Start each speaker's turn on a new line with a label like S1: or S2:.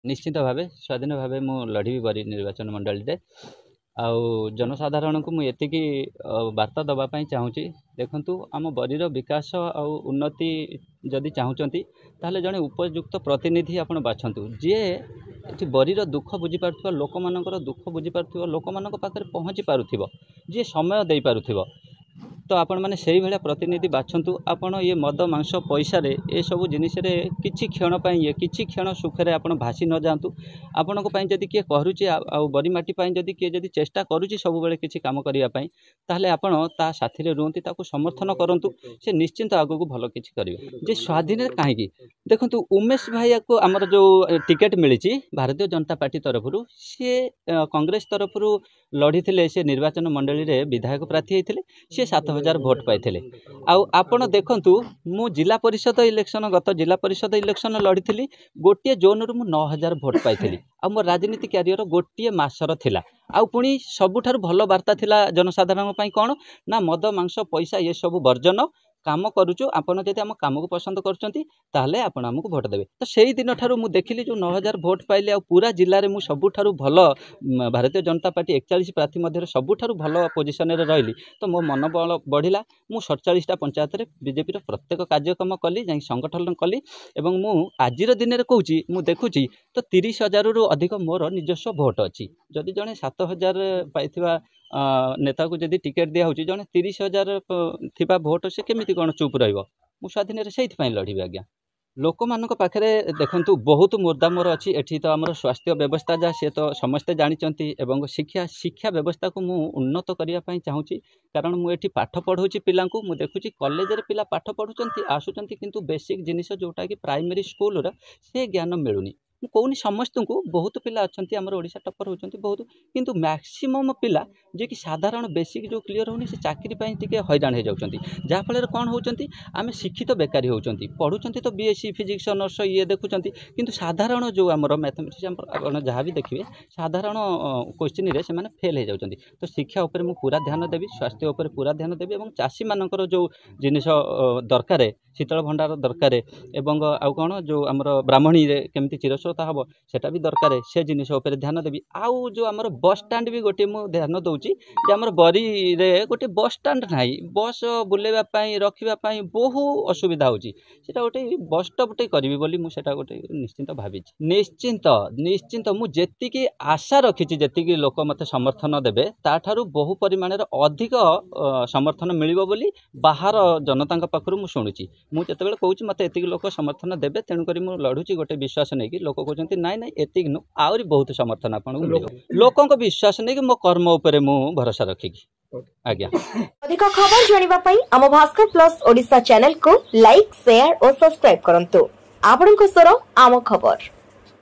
S1: निश्चित भाव स्वाधीन भाव मु लड़बी बरी निर्वाचन मंडल रे आउ जनसाधारण को मुझे वार्ता दवापाई चाहूँगी। देखु आम बरीर विकास आउ उन्नति जदि चाहूँगी ताहले जड़े उपयुक्त प्रतिनिधि आपण बाछंतु जी बरीर दुख बुझीपार लोक मानकर दुख बुझीपार लोक मान पाखे पहुँची पारुथिबो जी समय दे पारुथिबो तो आपण मैंने से भाया प्रतिनिधि बाछंतु। आपण ये मद मांस पैसा ये सब जिनिस किछि क्षण ये किछि क्षण सुखे आप भासी न जातु। आपण जदि किए करुच्ची बरीमाटी जदि किए जदि चेष्टा करुच्ची सब बेले किछि काम करने ताहले आपण ता साथी रुहति ताको समर्थन करंतु से निश्चिंत आगु भल किछि करिवे। जे स्वाधीन कहीं देखंतु उमेश भाई को आमर जो टिकेट मिली भारतीय जनता पार्टी तरफ सी कांग्रेस तरफ लड़ी थे से निर्वाचन मंडली रे विधायक प्रार्थी होते सी 7,000 भोट पाई आपण देखु मु जिला परिषद इलेक्शन गत जिला परिषद इलेक्शन लड़ी थी गोटे जोन रु 9,000 भोट पाई आ मो राजनीति क्यारियर गोटे मासर थिला आ पुणी सबुठारु भल वार्ता थिला जनसाधारण कौन ना मद मांस पैसा ये सब वर्जन काम करुचु। आपण जदि आम काम को पसंद करछंती ताहले आपण हमको भोट देबे। तो सेही दिन ठारू मु देखिली जो 9,000 भोट पाइले आ पूरा जिल्ला रे मु सबुठारु भल भारतीय जनता पार्टी 41 प्रार्थी मध्य सबुठारु भल पोजिशन रे रहिली तो मो मनोबल बढ़िला। मु 47टा पंचायत रे बीजेपी रो प्रत्येक कार्यक्रम कली जाई संगठन कली एवं मु आजिर दिन रे कहूची मु देखुची तो 30,000 रु अधिक मोर निजस्व भोट अछि। जदि जने 7,000 पाइथिबा नेता को जदि टिकेट दिया होची जने 30,000 थिबा भोट से केमिति कोन चुप रहिबो। मु स्वाधीन रे सेहि पई लढिबे आज्ञा। लोक मानक पाखरे देखंतु बहुत मुद्दा मोर अच्छी एठी तो आमर स्वास्थ्य व्यवस्था जा सी तो समस्ते जानिचंती एवं शिक्षा व्यवस्था को मु उन्नत करिया पई चाहूची। कारण मु एठी पाठ पढ़ौची पिलांकु मु देखुची कॉलेज रे पिला पाठ पढ़ुचंती आसुचंती किंतु बेसिक जिनिस जोटा कि प्राइमरी स्कूल रा से ज्ञान मिलुनी। मु कहूनी समस्त को बहुत पिला अच्छी आम ओडिशा टपर होती बहुत किंतु मैक्सिमम पिला जे कि साधारण बेसिक जो क्लियर होनी से चाकरी टे हैरान हो जाती जहाँफल कौन होती आम शिक्षित बेकारी होती पढ़ुंट तो बीएससी फिजिक्स ऑनर्स ये देखुं किंतु साधारण जो आम मैथमेटिक्स जहाँ भी देखिए साधारण क्वेश्चन रे से फेल हो जाती। तो शिक्षा उपर मु पूरा ध्यान देवी स्वास्थ्य उपर पूरा ध्यान देवी और चाषी मानकर जो जिनिस दरकार शीतल भंडार दरकार एवं आउ कौन जो आम ब्राह्मणी केमती चिरस्वता हम सेटा भी दरकार से जिनिस उपर ध्यान देवी। आउ जो आम बस स्टाण्ड भी गोटे मु ध्यान दूची आम बरी रे गोटे बस स्टाण्ड ना बस बुलेवाई रखापी बहु असुविधा होची सेटा गोटे बस स्टॉप टे करी बोली मुझे गोटे निश्चिंत भावी निश्चिंत निश्चिंत मुझे आशा रखी जी लोक मत समर्थन देवे ताठारु बहु परिमाण अधिक समर्थन मिलिबो बोली बाहर जनता पाखु मु शुणुची। मुझे कहूँ मत एति लोक समर्थन देवे तेणुक लड़ुची गोटे विश्वास नहीं कि लोक कहते नाई नाई एति नु आहरी बहुत समर्थन आपको लोकों विश्वास नहीं कि मो कर्म उपर मु भरोसा रखिकी आज्ञा।
S2: अधिक खबर जानिबा पई आम भास्कर प्लस ओडिशा चैनल को लाइक शेयर और सब्सक्राइब करंतु। आपनक स्वर आम खबर।